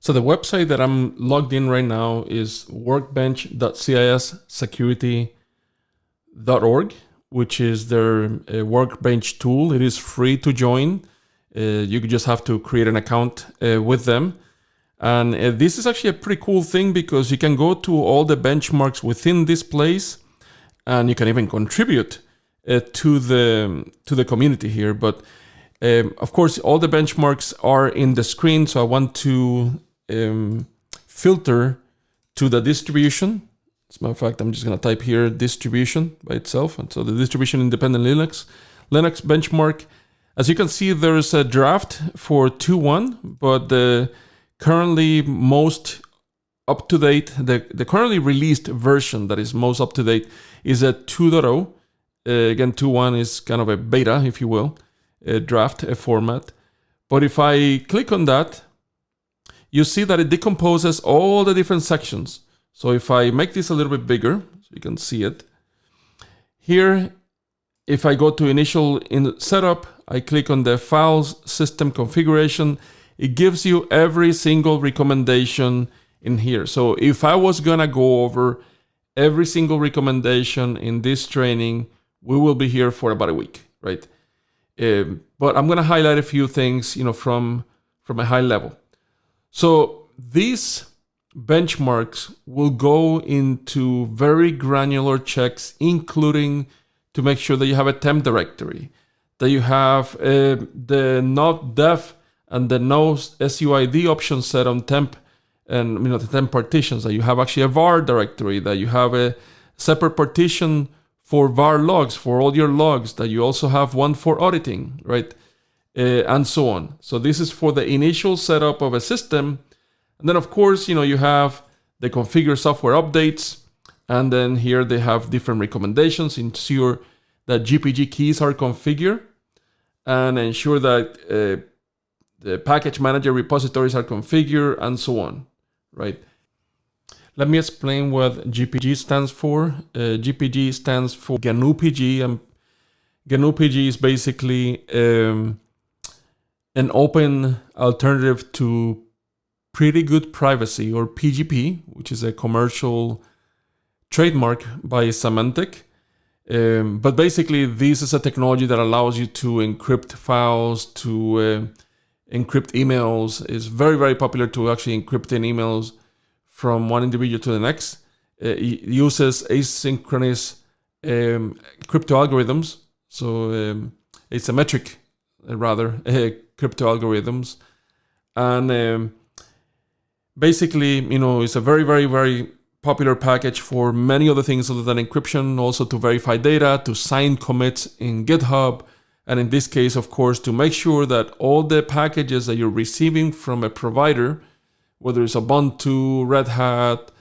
So the website that I'm logged in right now is workbench.cissecurity.org, which is their workbench tool. It is free to join. You just have to create an account with them. And this is actually a pretty cool thing because you can go to all the benchmarks within this place, and you can even contribute to the community here. But of course, all the benchmarks are in the screen, so I want to filter to the distribution. As a matter of fact, I'm just going to type here distribution by itself. And so the distribution independent Linux benchmark. As you can see, there is a draft for 2.1, but the currently most up-to-date, the currently released version that is most up-to-date is a 2.0. Again, 2.1 is kind of a beta, if you will, a draft format. But if I click on that, you see that it decomposes all the different sections. So if I make this a little bit bigger, so you can see it. Here, if I go to initial setup, I click on the files system configuration. It gives you every single recommendation in here. So if I was gonna go over every single recommendation in this training, we will be here for about a week, right? But I'm gonna highlight a few things, from a high level. So these benchmarks will go into very granular checks, including to make sure that you have a temp directory, that you have the not def and the no SUID option set on temp, and the temp partitions, that you have actually a var directory, that you have a separate partition for var logs, for all your logs, that you also have one for auditing, right? And so on. So this is for the initial setup of a system. And then of course, you have the configure software updates. And then here they have different recommendations. Ensure that GPG keys are configured and ensure that the package manager repositories are configured and so on, right? Let me explain what GPG stands for. GPG stands for GNU-PG, and GNU-PG is basically an open alternative to Pretty Good Privacy, or PGP, which is a commercial trademark by Symantec. But basically, this is a technology that allows you to encrypt files, to encrypt emails. It's very, very popular to actually encrypt in emails from one individual to the next. It uses asynchronous crypto algorithms, so asymmetric crypto algorithms. And basically, it's a very, very, very popular package for many other things other than encryption, also to verify data, to sign commits in GitHub, and in this case, of course, to make sure that all the packages that you're receiving from a provider, whether it's Ubuntu, Red Hat,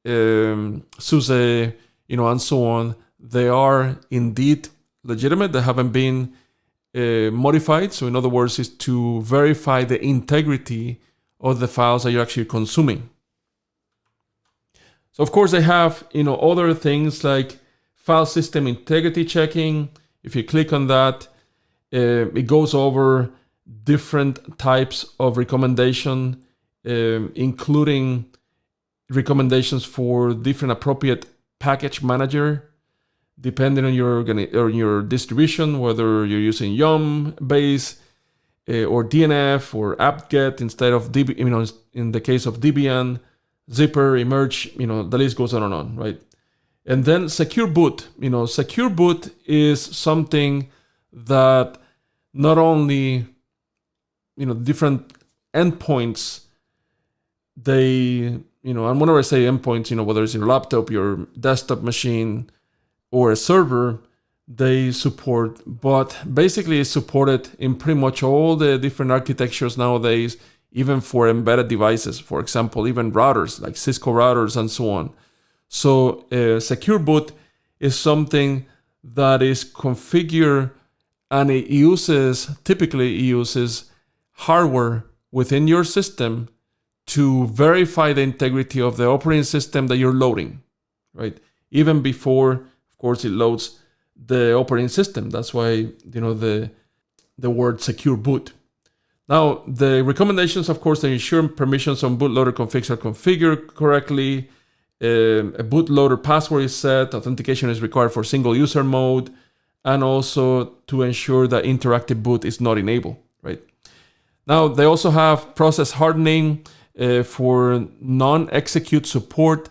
SUSE, and so on, they are indeed legitimate. They haven't been modified. So in other words, is to verify the integrity of the files that you're actually consuming. So of course they have, other things like file system integrity checking. If you click on that, it goes over different types of recommendation, including recommendations for different appropriate package manager, depending on your distribution, whether you're using Yum base or DNF or apt-get instead of DB, in the case of Debian, Zipper, Emerge, the list goes on and on, right? And then secure boot. Secure boot is something that not only, different endpoints, they, and whenever I say endpoints, whether it's your laptop, your desktop machine, or a server, they support, but basically it's supported in pretty much all the different architectures nowadays, even for embedded devices, for example, even routers like Cisco routers and so on. So secure boot is something that is configured, and it typically uses hardware within your system to verify the integrity of the operating system that you're loading, right? Even before, of course, it loads the operating system. That's why, the word secure boot. Now, the recommendations, of course, they ensure permissions on bootloader configs are configured correctly. A bootloader password is set. Authentication is required for single user mode, and also to ensure that interactive boot is not enabled, right? Now, they also have process hardening for non-execute support,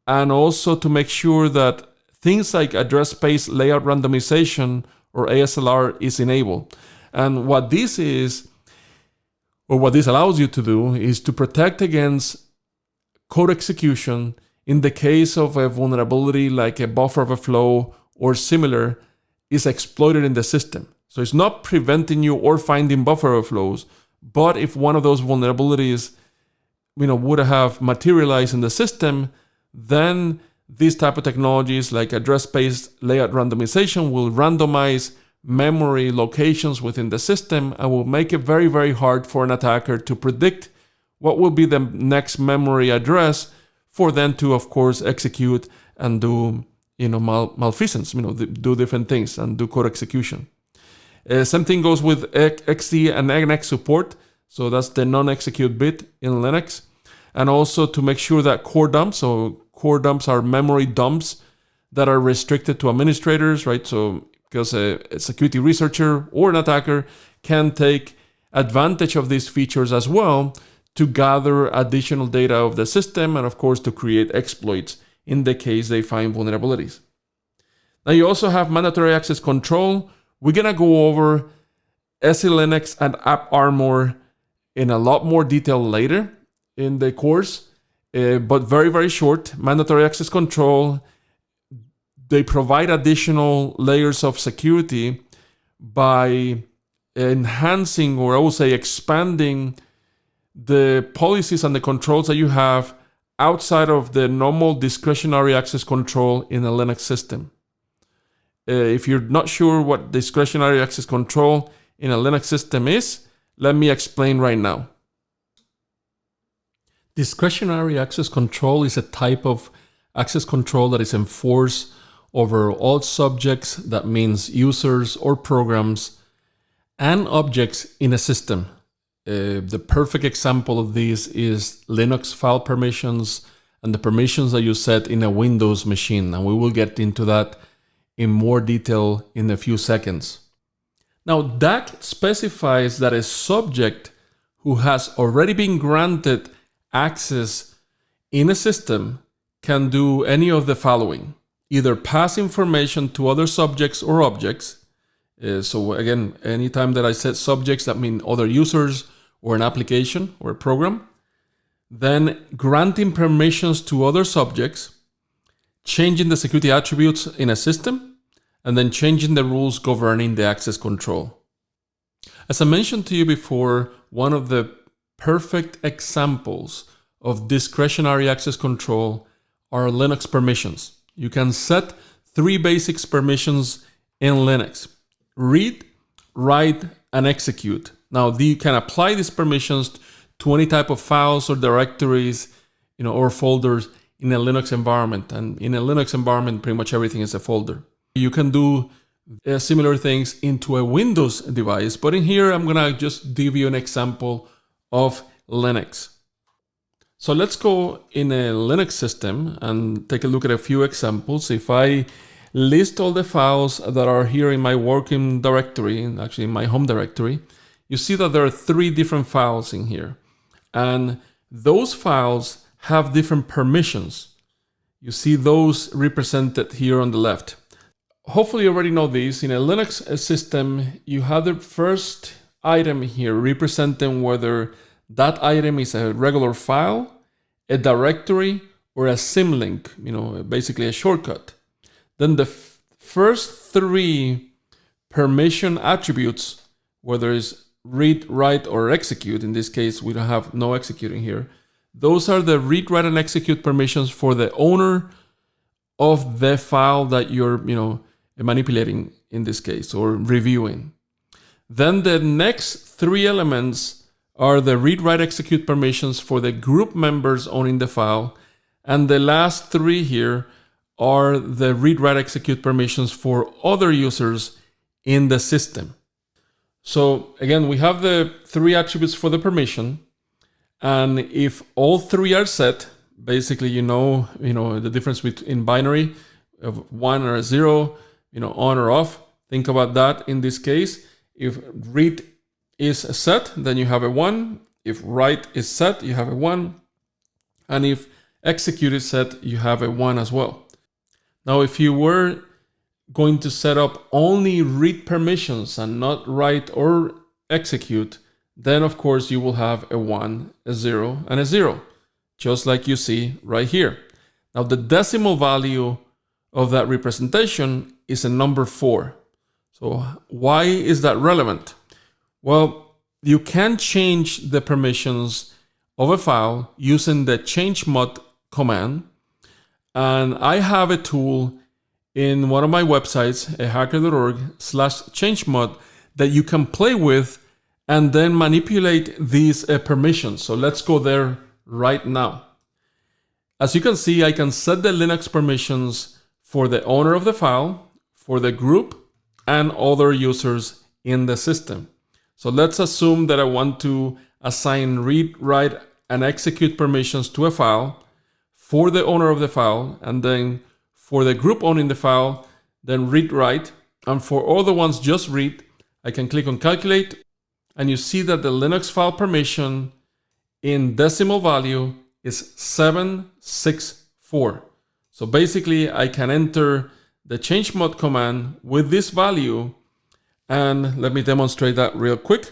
and also to make sure that things like address space layout randomization or ASLR is enabled. And what this is, or what this allows you to do, is to protect against code execution in the case of a vulnerability like a buffer overflow or similar is exploited in the system. So it's not preventing you or finding buffer overflows, but if one of those vulnerabilities would have materialized in the system, then these type of technologies like address-based layout randomization will randomize memory locations within the system and will make it very, very hard for an attacker to predict what will be the next memory address for them to, of course, execute and do malfeasance, do different things and do code execution. Same thing goes with XD and NX support. So that's the non-execute bit in Linux. And also to make sure that core dumps, so core dumps are memory dumps that are restricted to administrators, right? So because a security researcher or an attacker can take advantage of these features as well to gather additional data of the system and, of course, to create exploits in the case they find vulnerabilities. Now, you also have mandatory access control. We're going to go over SE/Linux and AppArmor in a lot more detail later in the course, but very, very short. Mandatory access control, they provide additional layers of security by enhancing, or I would say expanding, the policies and the controls that you have outside of the normal discretionary access control in a Linux system. If you're not sure what discretionary access control in a Linux system is, let me explain right now. Discretionary access control is a type of access control that is enforced over all subjects, that means users or programs and objects in a system. The perfect example of this is Linux file permissions and the permissions that you set in a Windows machine. And we will get into that in more detail in a few seconds. Now, that specifies that a subject who has already been granted access in a system can do any of the following: either pass information to other subjects or objects. So again, anytime that I set subjects, that mean other users or an application or a program. Then granting permissions to other subjects, changing the security attributes in a system, and then changing the rules governing the access control. As I mentioned to you before, one of the perfect examples of discretionary access control are Linux permissions. You can set 3 basic permissions in Linux: read, write, and execute. Now, you can apply these permissions to any type of files or directories, or folders in a Linux environment. And in a Linux environment, pretty much everything is a folder. You can do similar things into a Windows device, but in here, I'm gonna just give you an example of Linux. So let's go in a Linux system and take a look at a few examples. If I list all the files that are here in my working directory, actually in my home directory, you see that there are 3 different files in here. And those files have different permissions. You see those represented here on the left. Hopefully you already know this. In a Linux system, you have the first item here representing whether that item is a regular file, a directory, or a symlink, basically a shortcut. Then the first 3 permission attributes, whether it's read, write, or execute, in this case, we don't have no executing here. Those are the read, write, and execute permissions for the owner of the file that you're, manipulating in this case, or reviewing. Then the next 3 elements are the read, write, execute permissions for the group members owning the file. And the last 3 here are the read, write, execute permissions for other users in the system. So again, we have the three attributes for the permission. And if all three are set, basically, you know the difference between binary of 1 or 0, on or off. Think about that in this case. If read is set, then you have a 1. If write is set, you have a 1. And if execute is set, you have a 1 as well. Now, if you were going to set up only read permissions and not write or execute, then of course you will have a 1, a 0, and a 0, just like you see right here. Now, the decimal value of that representation is a number 4. So why is that relevant? Well, you can change the permissions of a file using the changed command. And I have a tool in one of my websites, hacker.org/changemod, that you can play with and then manipulate these permissions. So let's go there right now. As you can see, I can set the Linux permissions for the owner of the file, for the group, and other users in the system. So let's assume that I want to assign read, write, and execute permissions to a file for the owner of the file, and then for the group owning the file, then read, write, and for all the ones just read, I can click on calculate, and you see that the Linux file permission in decimal value is 764. So basically, I can enter the changed command with this value, and let me demonstrate that real quick.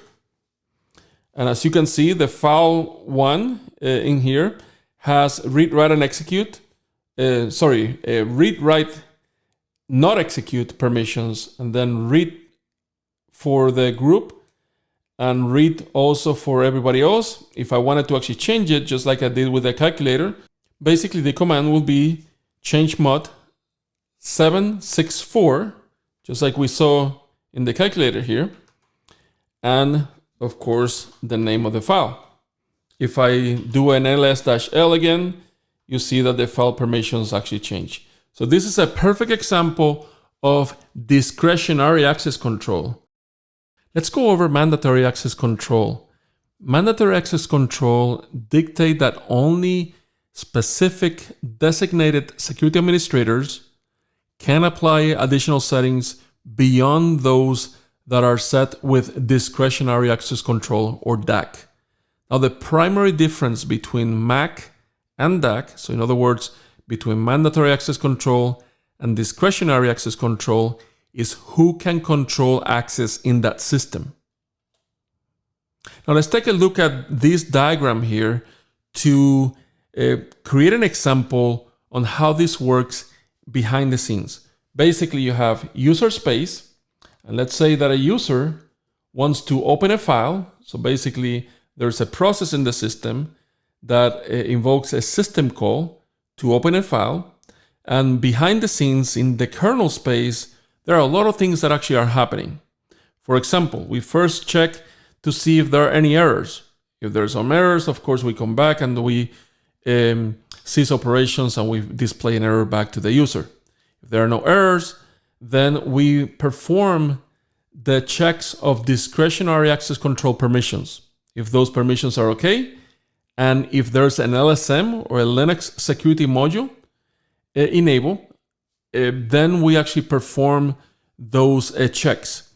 And as you can see, the file 1 in here has read, write, and execute. Read, write, not execute permissions, and then read for the group and read also for everybody else. If I wanted to actually change it, just like I did with the calculator, basically the command will be changed 764, just like we saw in the calculator here, and of course the name of the file. If I do an ls-l again, you see that the file permissions actually change. So this is a perfect example of discretionary access control. Let's go over mandatory access control. Mandatory access control dictate that only specific designated security administrators can apply additional settings beyond those that are set with discretionary access control, or DAC. Now, the primary difference between MAC and DAC, so in other words, between mandatory access control and discretionary access control, is who can control access in that system. Now, let's take a look at this diagram here to create an example on how this works behind the scenes. Basically, you have user space, and let's say that a user wants to open a file. So basically, there's a process in the system that invokes a system call to open a file. And behind the scenes in the kernel space, there are a lot of things that actually are happening. For example, we first check to see if there are any errors. If there's some errors, of course, we come back and we cease operations and we display an error back to the user. If there are no errors, then we perform the checks of discretionary access control permissions. If those permissions are okay, and if there's an LSM or a Linux security module enable, then we actually perform those checks.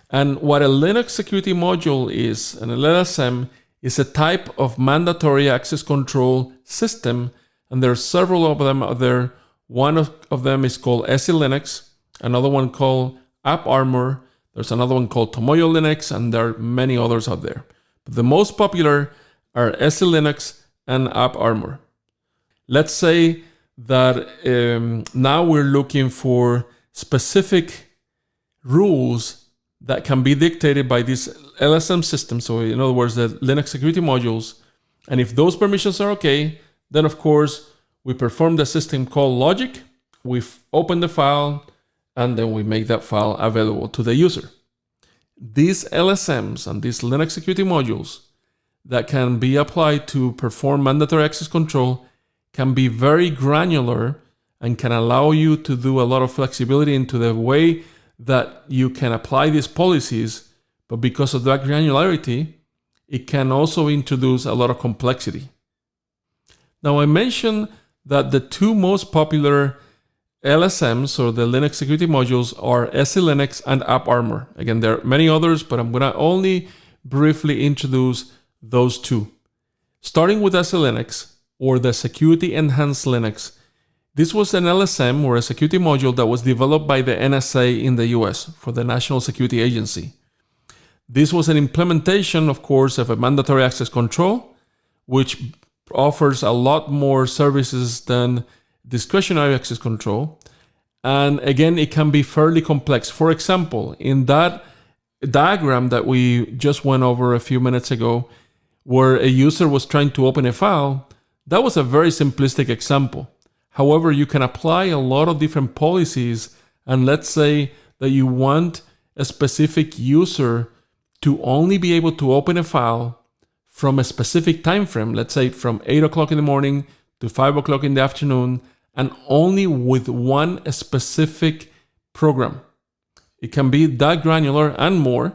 And what a Linux security module is, an LSM, is a type of mandatory access control system, and there are several of them out there. One of them is called SE-Linux, another one called AppArmor, there's another one called Tomoyo Linux, and there are many others out there. But the most popular are SE-Linux and AppArmor. Let's say that now we're looking for specific rules that can be dictated by this LSM system. So in other words, the Linux security modules. And if those permissions are okay, then of course, we perform the system call logic. We open the file, and then we make that file available to the user. These LSMs and these Linux security modules that can be applied to perform mandatory access control can be very granular and can allow you to do a lot of flexibility into the way that you can apply these policies but because of that granularity, it can also introduce a lot of complexity. Now, I mentioned that the two most popular LSMs, or the Linux security modules, are SE-Linux and AppArmor. Again, there are many others, but I'm going to only briefly introduce those two. Starting with SE-Linux, or the Security Enhanced Linux. This was an LSM, or a security module, that was developed by the NSA in the US for the National Security Agency. This was an implementation, of course, of a mandatory access control, which offers a lot more services than discretionary access control. And again, it can be fairly complex. For example, in that diagram that we just went over a few minutes ago, where a user was trying to open a file, that was a very simplistic example. However, you can apply a lot of different policies, and let's say that you want a specific user to only be able to open a file from a specific time frame, let's say from 8 o'clock in the morning to 5 o'clock in the afternoon, and only with one specific program. It can be that granular and more,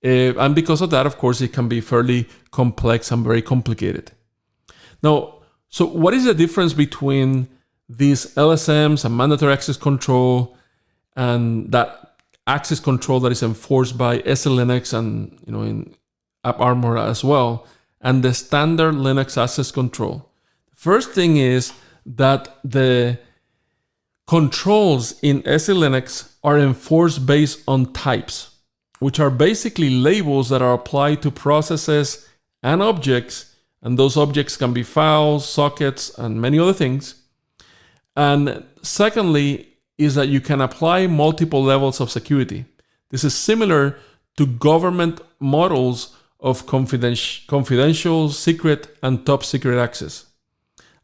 and because of that, of course, it can be fairly complex and very complicated. Now, so what is the difference between these LSMs and mandatory access control and that access control that is enforced by SE-Linux and in AppArmor as well, and the standard Linux access control? First thing is that the controls in SE-Linux are enforced based on types, which are basically labels that are applied to processes and objects, and those objects can be files, sockets, and many other things. And secondly is that you can apply multiple levels of security. This is similar to government models of confidential, secret, and top secret access.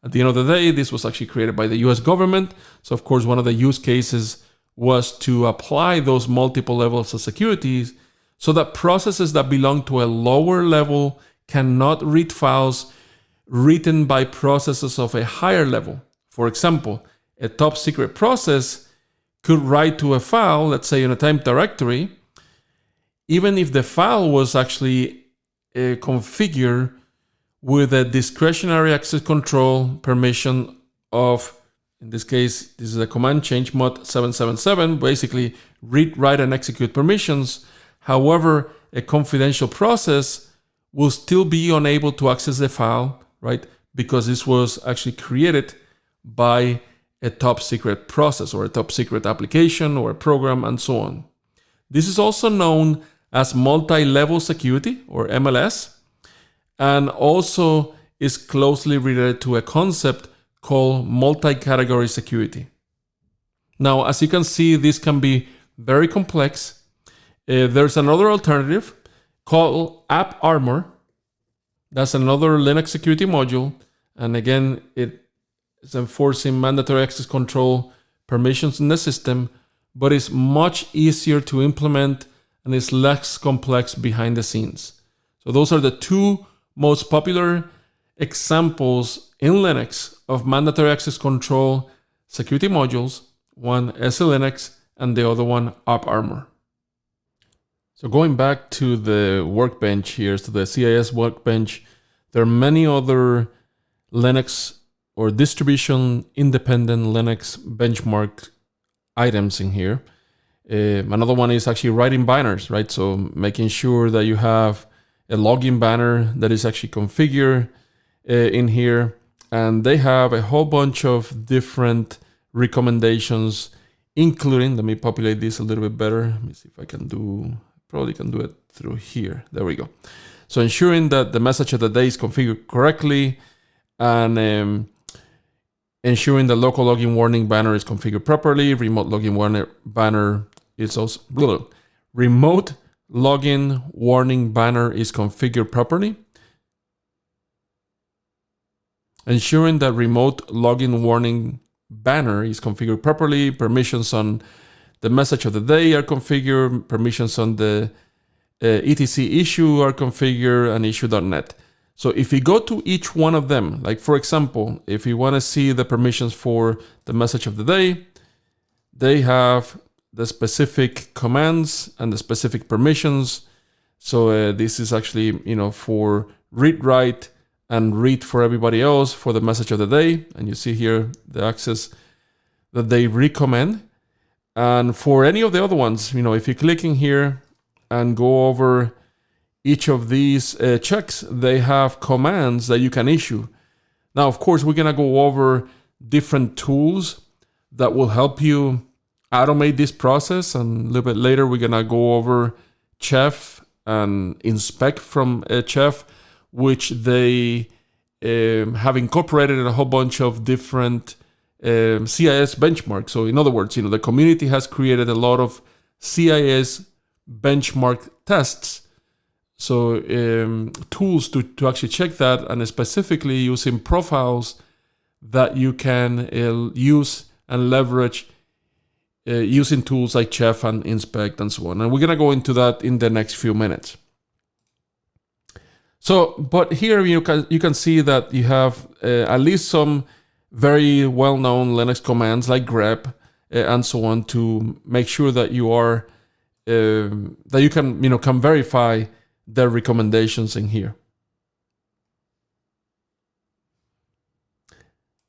At the end of the day, this was actually created by the US government. So of course, one of the use cases was to apply those multiple levels of securities so that processes that belong to a lower level cannot read files written by processes of a higher level. For example, a top secret process could write to a file, let's say in a temp directory, even if the file was actually configured with a discretionary access control permission of, in this case, this is a command change mod 777, basically read, write, and execute permissions. However, a confidential process will still be unable to access the file, right? Because this was actually created by a top secret process or a top secret application or a program and so on. This is also known as multi-level security or MLS, and also is closely related to a concept called multi-category security. Now, as you can see, this can be very complex. There's another alternative called AppArmor. That's another Linux security module. And again, it is enforcing mandatory access control permissions in the system, but it's much easier to implement and is less complex behind the scenes. So those are the two most popular examples in Linux of mandatory access control security modules, one SE-Linux and the other one AppArmor. So going back to the workbench here, to the CIS workbench, there are many other Linux or distribution independent Linux benchmark items in here. Another one is actually writing banners, right? So making sure that you have a login banner that is actually configured in here. And they have a whole bunch of different recommendations, including, let me populate this a little bit better. Let me see if I can probably can do it through here. There we go. So ensuring that the message of the day is configured correctly, and ensuring the local login warning banner is configured properly. Remote login banner is also remote login warning banner is configured properly. Ensuring that remote login warning banner is configured properly. Permissions on the message of the day are configured. Permissions on the etc issue are configured, and issue.net. So if you go to each one of them, like for example, if you want to see the permissions for the message of the day, they have the specific commands and the specific permissions So this is actually, for read write and read for everybody else for the message of the day. And you see here the access that they recommend. And for any of the other ones, if you click in here and go over each of these checks, they have commands that you can issue. Now, of course, we're going to go over different tools that will help you automate this process. And a little bit later, we're going to go over Chef and Inspect from Chef, which they have incorporated a whole bunch of different CIS benchmarks. So in other words, the community has created a lot of CIS benchmark tests. So tools to actually check that, and specifically using profiles that you can use and leverage using tools like Chef and Inspect and so on. And we're going to go into that in the next few minutes. So, but here you can see that you have at least some very well-known Linux commands like grep and so on to make sure that you are that you can verify their recommendations in here.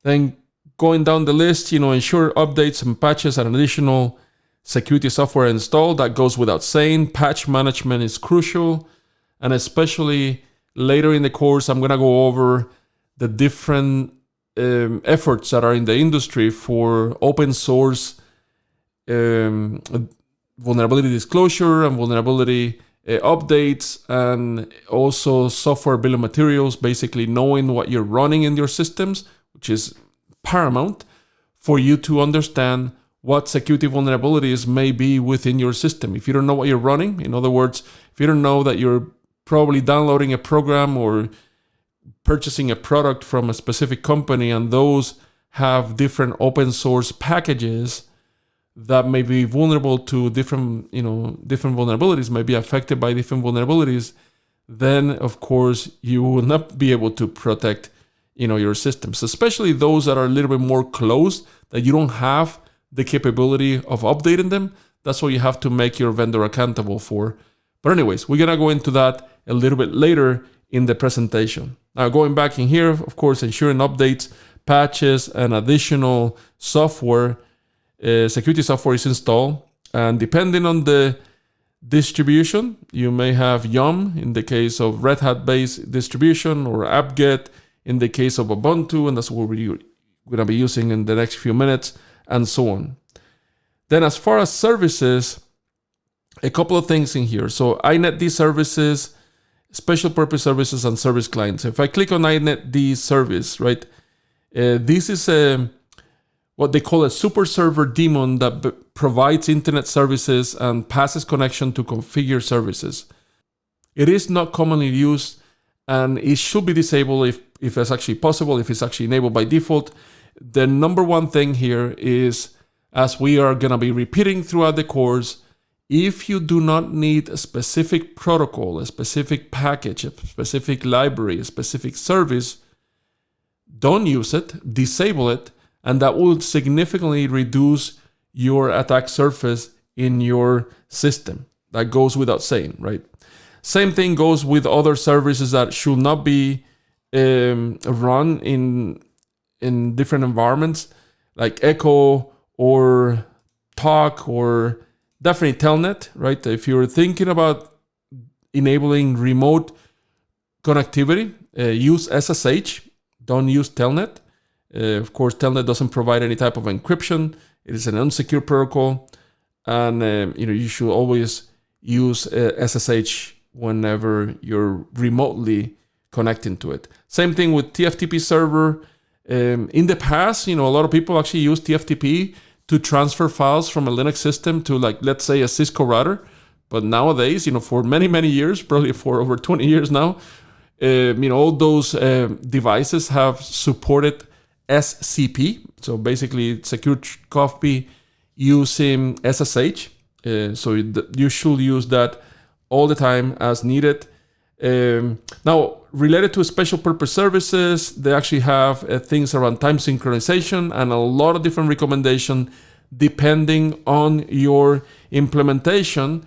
Then going down the list, ensure updates and patches and additional security software installed. That goes without saying. Patch management is crucial, and especially later in the course, I'm going to go over the different efforts that are in the industry for open source vulnerability disclosure and vulnerability updates, and also software bill of materials, basically knowing what you're running in your systems, which is paramount for you to understand what security vulnerabilities may be within your system. If you don't know what you're running, in other words, if you don't know that you're probably downloading a program or purchasing a product from a specific company, and those have different open source packages that may be vulnerable to different vulnerabilities, may be affected by different vulnerabilities, then of course you will not be able to protect your systems, especially those that are a little bit more closed, that you don't have the capability of updating them. That's what you have to make your vendor accountable for. But anyways, we're gonna go into that a little bit later in the presentation. Now, going back in here, of course, ensuring updates, patches, and additional software, security software is installed. And depending on the distribution, you may have Yum in the case of Red Hat based distribution, or apt-get in the case of Ubuntu, and that's what we're going to be using in the next few minutes, and so on. Then as far as services, a couple of things in here. So inetd services, special purpose services, and service clients. If I click on inetd service, right, this is what they call a super server daemon that provides internet services and passes connection to configure services. It is not commonly used, and it should be disabled if it's actually possible, if it's actually enabled by default. The number one thing here is, as we are going to be repeating throughout the course, if you do not need a specific protocol, a specific package, a specific library, a specific service, don't use it, disable it, and that will significantly reduce your attack surface in your system. That goes without saying, right? Same thing goes with other services that should not be run in different environments, like Echo or Talk or definitely Telnet, right? If you're thinking about enabling remote connectivity, use SSH, don't use Telnet. Of course, Telnet doesn't provide any type of encryption. It is an unsecure protocol, and you should always use SSH whenever you're remotely connecting to it. Same thing with TFTP server. In the past, a lot of people actually use TFTP to transfer files from a Linux system to, like, let's say, a Cisco router. But nowadays, for many, many years, probably for over 20 years now, all those devices have supported SCP. So basically, secure copy using SSH. So you should use that all the time as needed. Now, related to special purpose services, they actually have things around time synchronization and a lot of different recommendations depending on your implementation.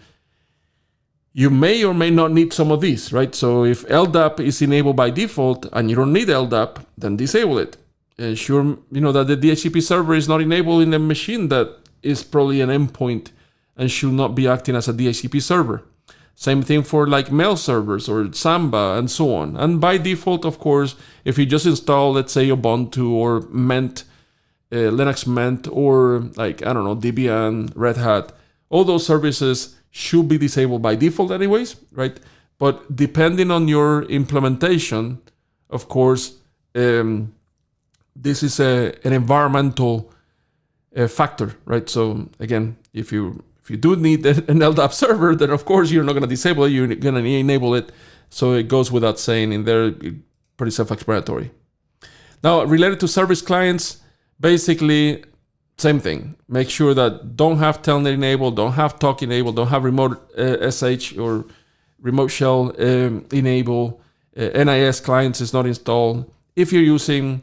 You may or may not need some of these, right? So if LDAP is enabled by default and you don't need LDAP, then disable it. Ensure that the DHCP server is not enabled in a machine that is probably an endpoint and should not be acting as a DHCP server. Same thing for like mail servers or Samba and so on. And by default, of course, if you just install, let's say, Ubuntu or Mint, Linux Mint, or like, I don't know, Debian, Red Hat, all those services should be disabled by default anyways, right? But depending on your implementation, of course, this is an environmental factor, right? So again, if you do need an LDAP server, then of course you're not going to disable it, you're going to enable it. So it goes without saying in there, pretty self-explanatory. Now, related to service clients, basically same thing. Make sure that don't have Telnet enabled, don't have Talk enabled, don't have remote SH or remote shell enable. NIS clients is not installed. If you're using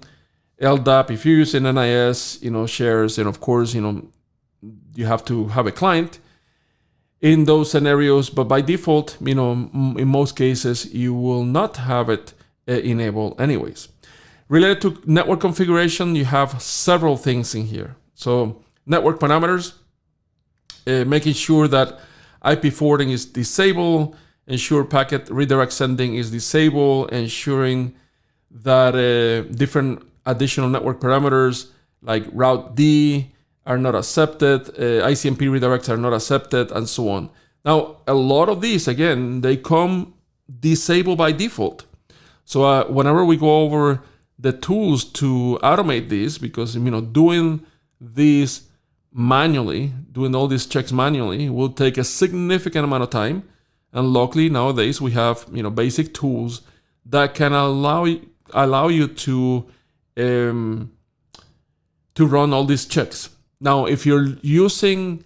LDAP, if you're using NIS, shares, and of course, you have to have a client in those scenarios, but by default, in most cases, you will not have it enabled anyways. Related to network configuration, you have several things in here. So network parameters, making sure that IP forwarding is disabled, ensure packet redirect sending is disabled, ensuring that different additional network parameters like route D are not accepted, ICMP redirects are not accepted, and so on. Now, a lot of these, again, they come disabled by default. So whenever we go over the tools to automate this, because doing these manually, doing all these checks manually will take a significant amount of time. And luckily nowadays we have basic tools that can allow you to run all these checks. Now, if you're using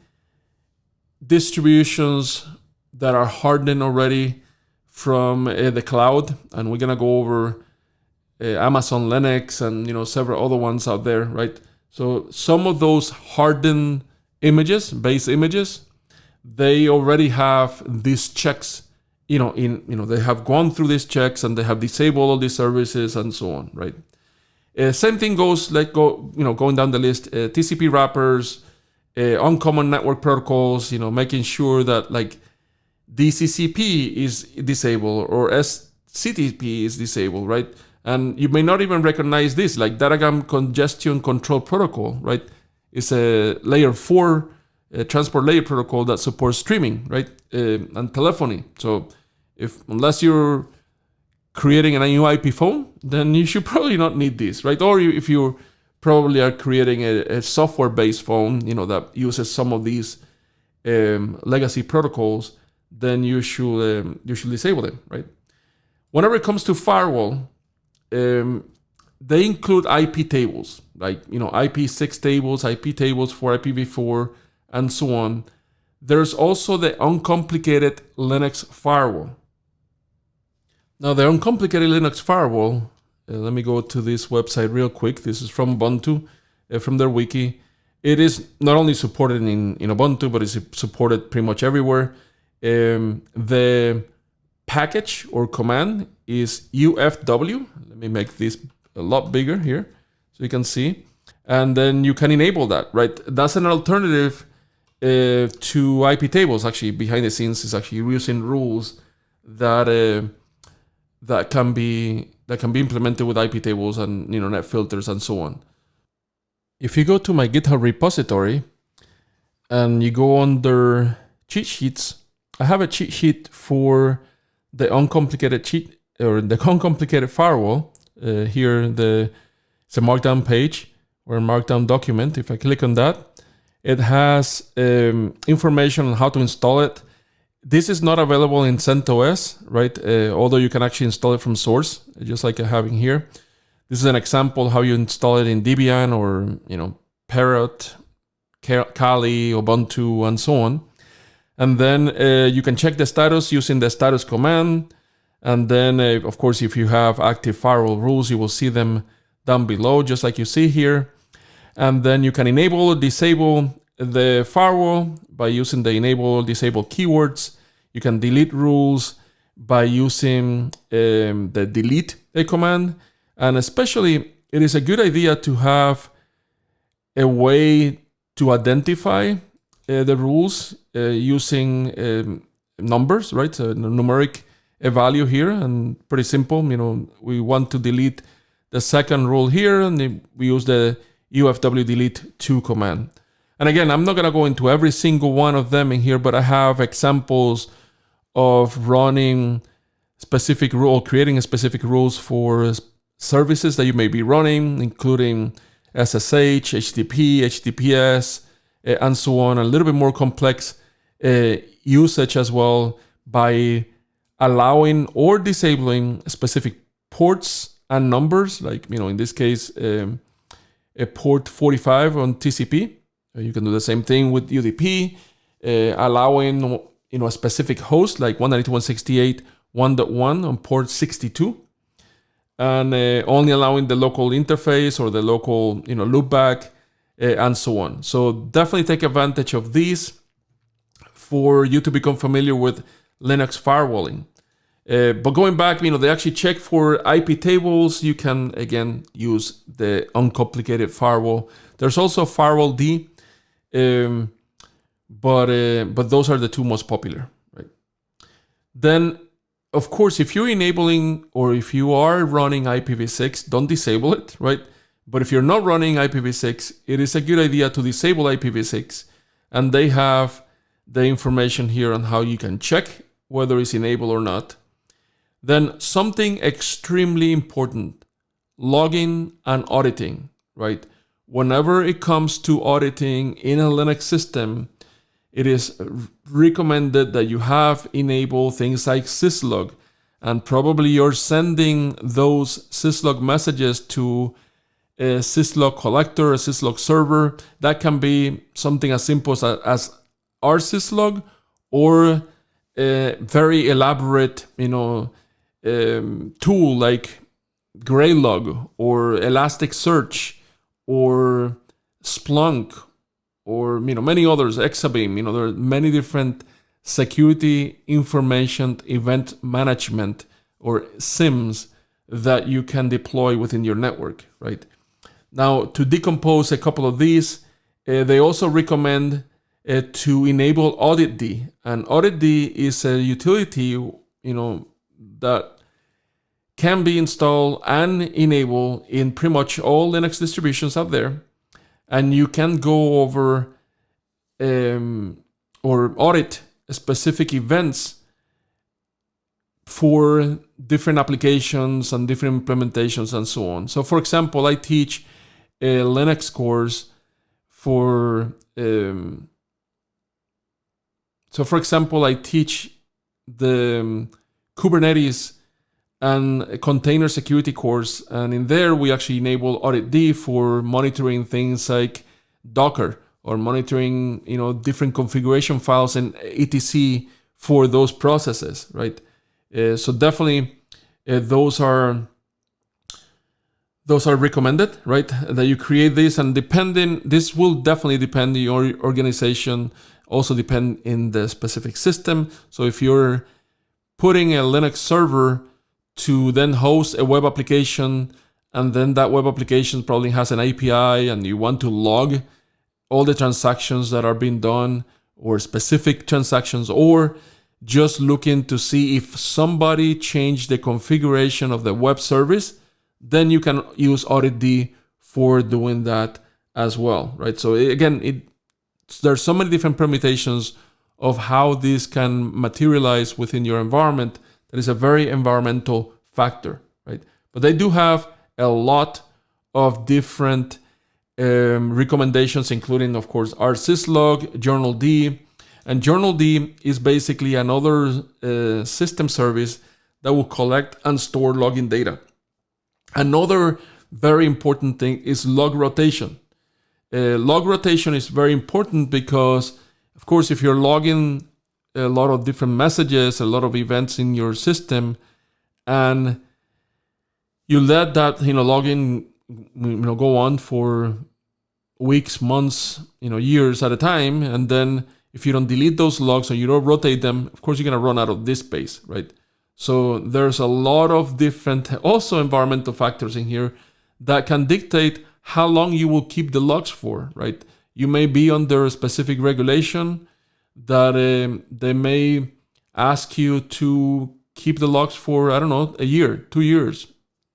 distributions that are hardened already from the cloud, and we're gonna go over Amazon Linux and several other ones out there, right? So some of those hardened images, base images, they already have these checks. They have gone through these checks and they have disabled all these services and so on, right? Same thing goes, going down the list, TCP wrappers, uncommon network protocols, making sure that like DCCP is disabled or SCTP is disabled, right? And you may not even recognize this, like Datagram Congestion Control Protocol, right? It's a layer 4 transport layer protocol that supports streaming, right? And telephony. So unless you're creating a new IP phone, then you should probably not need this, right? Or if you probably are creating a software-based phone, that uses some of these legacy protocols, then you should disable them, right? Whenever it comes to firewall, they include IP tables, like IP6 tables, IP tables for IPv4, and so on. There's also the uncomplicated Linux firewall. Now, the uncomplicated Linux firewall, let me go to this website real quick. This is from Ubuntu, from their wiki. It is not only supported in Ubuntu, but it's supported pretty much everywhere. The package or command is UFW. Let me make this a lot bigger here so you can see. And then you can enable that, right? That's an alternative to IP tables. Actually, behind the scenes is actually using rules that can be implemented with IP tables and net filters and so on. If you go to my GitHub repository and you go under cheat sheets, I have a cheat sheet for the uncomplicated uncomplicated firewall. Here, it's a markdown page or a markdown document. If I click on that, it has information on how to install it. This is not available in CentOS, right? Although you can actually install it from source, just like I have in here. This is an example how you install it in Debian or Parrot, Kali, Ubuntu, and so on. And then you can check the status using the status command. And then, of course, if you have active firewall rules, you will see them down below, just like you see here. And then you can enable or disable the firewall by using the enable or disable keywords. You can delete rules by using the delete command. And especially, it is a good idea to have a way to identify the rules using numbers, right? So numeric value here, and pretty simple. We want to delete the second rule here, and we use the UFW delete 2 command. And again, I'm not going to go into every single one of them in here, but I have examples of running specific rule, creating specific rules for services that you may be running, including SSH, HTTP, HTTPS, and so on. A little bit more complex usage as well by allowing or disabling specific ports and numbers, like in this case, a port 45 on TCP. You can do the same thing with UDP, allowing a specific host like 192.168.1.1 on port 62, and only allowing the local interface or the local loopback, and so on. So definitely take advantage of these for you to become familiar with Linux firewalling. But going back, they actually check for IP tables. You can again use the uncomplicated firewall. There's also firewall D, but those are the two most popular, right? Then, of course, if you're enabling or if you are running IPv6, don't disable it, right? But if you're not running IPv6, it is a good idea to disable IPv6, and they have the information here on how you can check whether it's enabled or not. Then something extremely important, logging and auditing, right? Whenever it comes to auditing in a Linux system, it is recommended that you have enabled things like syslog, and probably you're sending those syslog messages to a syslog collector, a syslog server. That can be something as simple as rsyslog, or a very elaborate, tool like Graylog or Elasticsearch or Splunk, or many others, Exabeam. There are many different security information event management or SIMs that you can deploy within your network, right? Now, to decompose a couple of these, they also recommend to enable AuditD. And AuditD is a utility, that can be installed and enabled in pretty much all Linux distributions out there. And you can go over or audit specific events for different applications and different implementations and so on. So for example, I teach a Linux course for, I teach the Kubernetes and container security course, and in there we actually enable AuditD for monitoring things like Docker, or monitoring different configuration files and etc for those processes, right? So definitely those are recommended, right? That you create this, and this will definitely depend on your organization, also depend in the specific system. So if you're putting a Linux server to then host a web application, and then that web application probably has an API, and you want to log all the transactions that are being done, or specific transactions, or just looking to see if somebody changed the configuration of the web service, then you can use AuditD for doing that as well, right? So again, there's so many different permutations of how this can materialize within your environment. That is a very environmental factor, right? But they do have a lot of different recommendations, including, of course, rsyslog, journald, and journald is basically another system service that will collect and store logging data. Another very important thing is log rotation. Log rotation is very important because, of course, if you're logging a lot of different messages, a lot of events in your system, and you let that logging go on for weeks, months, years at a time, and then if you don't delete those logs or you don't rotate them, of course, you're going to run out of disk space, right? So there's a lot of different also environmental factors in here that can dictate how long you will keep the logs for, right? You may be under a specific regulation that they may ask you to keep the logs for, I don't know, a year, 2 years,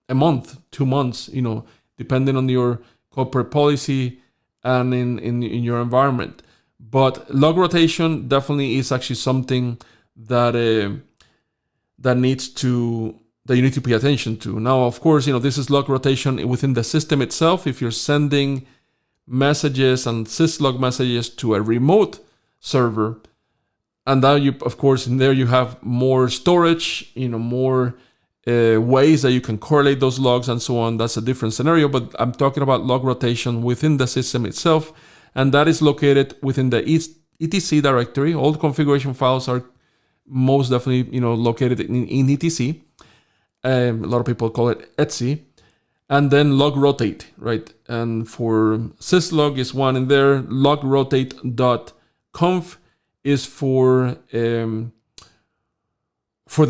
a month, 2 months, depending on your corporate policy and in your environment. But log rotation definitely is actually something that that you need to pay attention to. Now, of course, this is log rotation within the system itself. If you're sending messages and syslog messages to a remote server, and now you, of course, in there you have more storage, more ways that you can correlate those logs and so on. That's a different scenario, but I'm talking about log rotation within the system itself, and that is located within the etc directory. All the configuration files are most definitely, located in etc. A lot of people call it etc. And then log rotate, right? And for syslog is one in there. Logrotate.conf is for the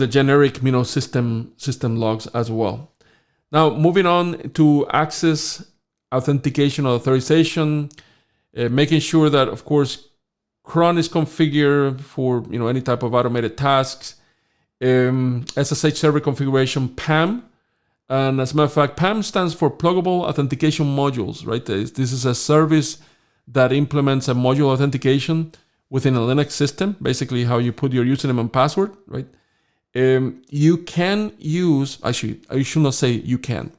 generic, system logs as well. Now, moving on to access authentication or authorization, making sure that, of course, cron is configured for any type of automated tasks. SSH server configuration, PAM. And as a matter of fact, PAM stands for Pluggable Authentication Modules, right? This is a service that implements a module authentication within a Linux system, basically how you put your username and password, right? You can use, actually, I should not say you can.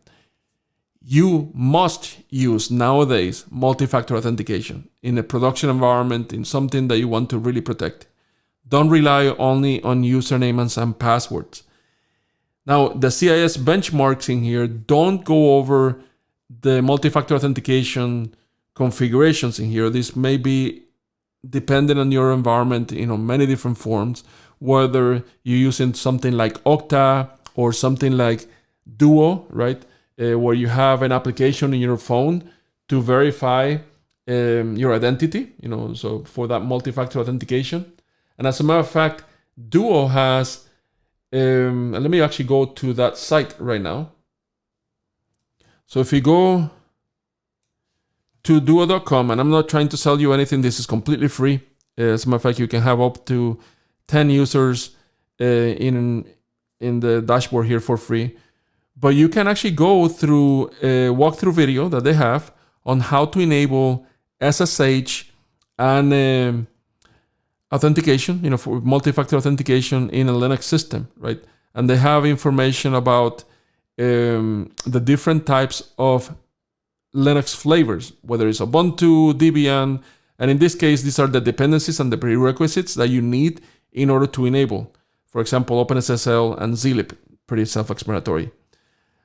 You must use nowadays multi-factor authentication in a production environment, in something that you want to really protect. Don't rely only on username and some passwords. Now, the CIS benchmarks in here don't go over the multi-factor authentication configurations in here. This may be dependent on your environment, many different forms, whether you're using something like Okta or something like Duo, right? Where you have an application in your phone to verify your identity, so for that multi-factor authentication. And as a matter of fact, Duo has, and let me actually go to that site right now. So if you go to duo.com, and I'm not trying to sell you anything, this is completely free. As a matter of fact, you can have up to 10 users in the dashboard here for free. But you can actually go through a walkthrough video that they have on how to enable SSH and authentication, for multi-factor authentication in a Linux system, right? And they have information about the different types of Linux flavors, whether it's Ubuntu, Debian, and in this case, these are the dependencies and the prerequisites that you need in order to enable. For example, OpenSSL and zlib, pretty self-explanatory.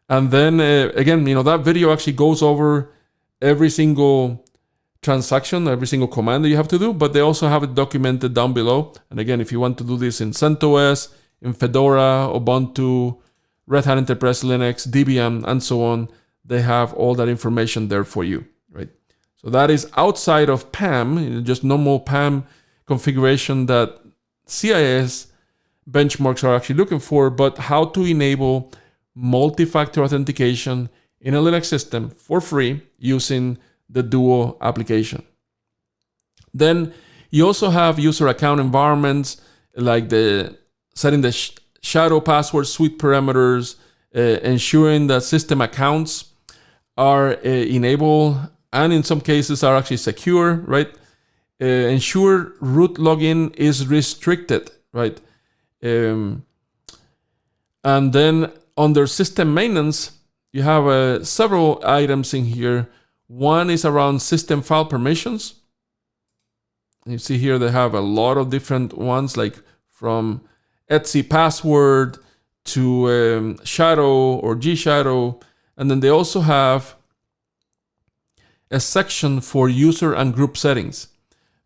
And then again, that video actually goes over every single transaction, every single command that you have to do, but they also have it documented down below. And again, if you want to do this in CentOS, in Fedora, Ubuntu, Red Hat Enterprise Linux, Debian, and so on, they have all that information there for you, right? So that is outside of PAM, just normal PAM configuration that CIS benchmarks are actually looking for, but how to enable multi-factor authentication in a Linux system for free using the Duo application. Then you also have user account environments, like the setting the shadow password suite parameters, ensuring that system accounts are enabled and in some cases are actually secure, right? Ensure root login is restricted, right? And then under system maintenance, you have several items in here. One is around system file permissions. You see here they have a lot of different ones, like from etc password to shadow or gshadow. And then they also have a section for user and group settings,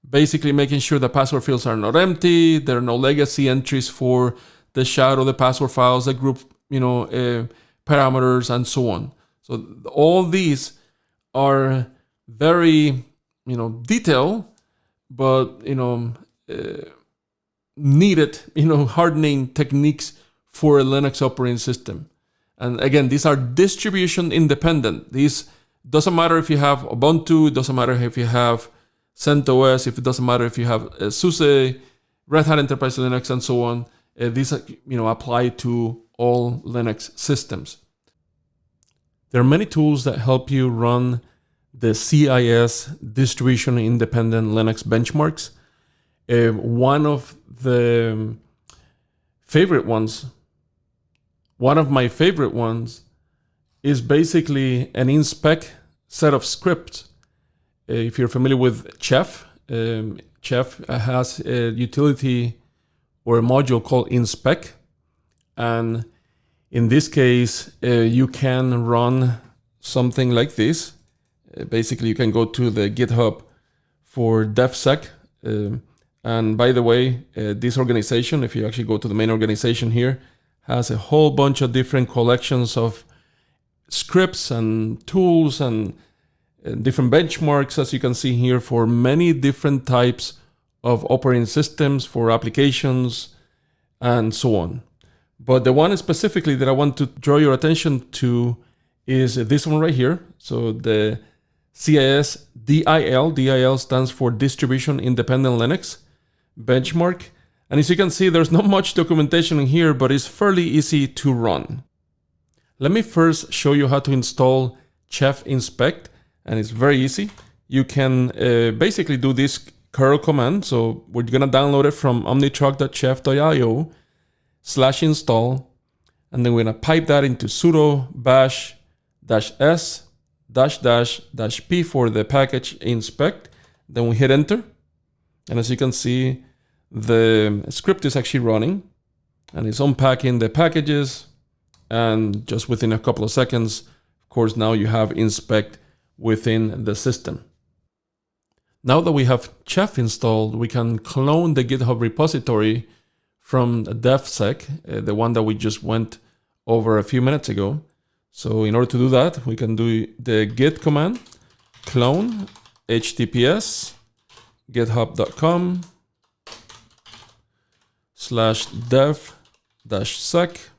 basically making sure the password fields are not empty, there are no legacy entries for the shadow, the password files, the group, parameters, and so on. So all these are very, detailed, but needed, hardening techniques for a Linux operating system. And again, these are distribution independent. These doesn't matter if you have Ubuntu, doesn't matter if you have CentOS, if it doesn't matter if you have SUSE, Red Hat Enterprise Linux, and so on. These apply to all Linux systems. There are many tools that help you run the CIS distribution independent Linux benchmarks. One of my favorite ones is basically an inspec set of scripts. If you're familiar with Chef, Chef has a utility or a module called inspec. And in this case, you can run something like this. Basically, you can go to the GitHub for DevSec. And by the way, this organization, if you actually go to the main organization here, has a whole bunch of different collections of scripts and tools and different benchmarks, as you can see here, for many different types of operating systems, for applications, and so on. But the one specifically that I want to draw your attention to is this one right here. So the CIS DIL. DIL stands for Distribution Independent Linux benchmark. And as you can see, there's not much documentation in here, but it's fairly easy to run. Let me first show you how to install Chef Inspect, and it's very easy. You can basically do this curl command. So we're gonna download it from omnitrack.chef.io/install, and then we're gonna pipe that into sudo bash -s -p for the package inspect. Then we hit enter, and as you can see, the script is actually running and it's unpacking the packages, and just within a couple of seconds, of course, now you have inspect within the system. Now that we have Chef installed, we can clone the GitHub repository from DevSec, the one that we just went over a few minutes ago. So in order to do that, we can do the git command, clone https github.com/dev-sec,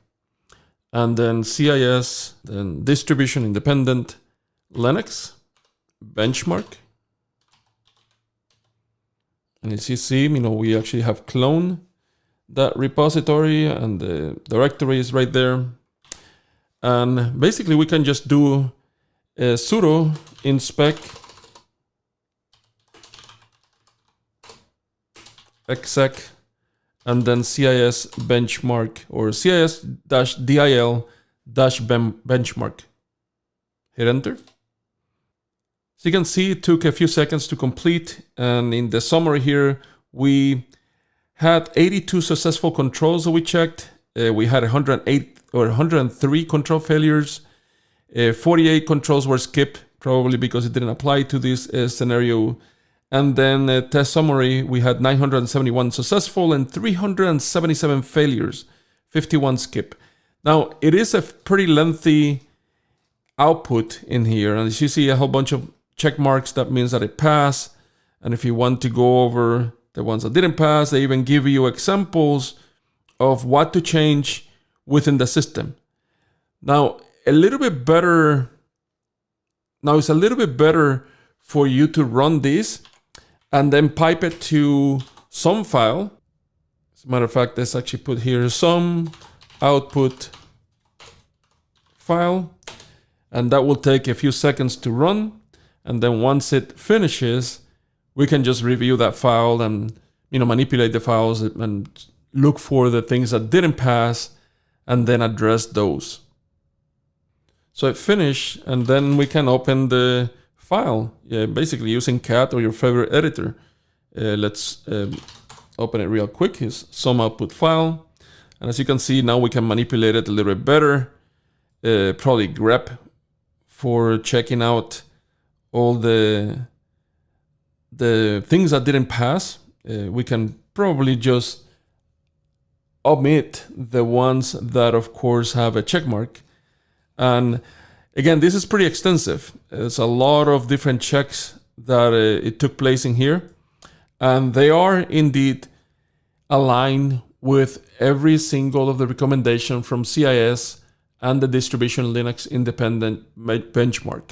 and then CIS, then distribution independent Linux benchmark. And as you see, we actually have cloned that repository and the directory is right there. And basically we can just do a sudo inspec exec and then CIS benchmark or CIS-DIL-benchmark. Hit enter. So you can see it took a few seconds to complete, and in the summary here, we had 82 successful controls that we checked. We had 103 control failures. 48 controls were skipped, probably because it didn't apply to this scenario. And then test summary, we had 971 successful and 377 failures, 51 skip. Now, it is a pretty lengthy output in here. And as you see a whole bunch of check marks, that means that it passed. And if you want to go over the ones that didn't pass, they even give you examples of what to change within the system. Now, it's a little bit better for you to run this and then pipe it to some file. As a matter of fact, let's actually put here some output file, and that will take a few seconds to run. And then once it finishes, we can just review that file and manipulate the files and look for the things that didn't pass and then address those. So it finished, and then we can open the file, basically using cat or your favorite editor. Let's open it real quick. Here's some output file. And as you can see, now we can manipulate it a little bit better. Probably grep for checking out all the things that didn't pass. We can probably just omit the ones that, of course, have a check mark. And again, this is pretty extensive. It's a lot of different checks that it took place in here. And they are indeed aligned with every single of the recommendation from CIS and the Distribution Linux Independent Benchmark.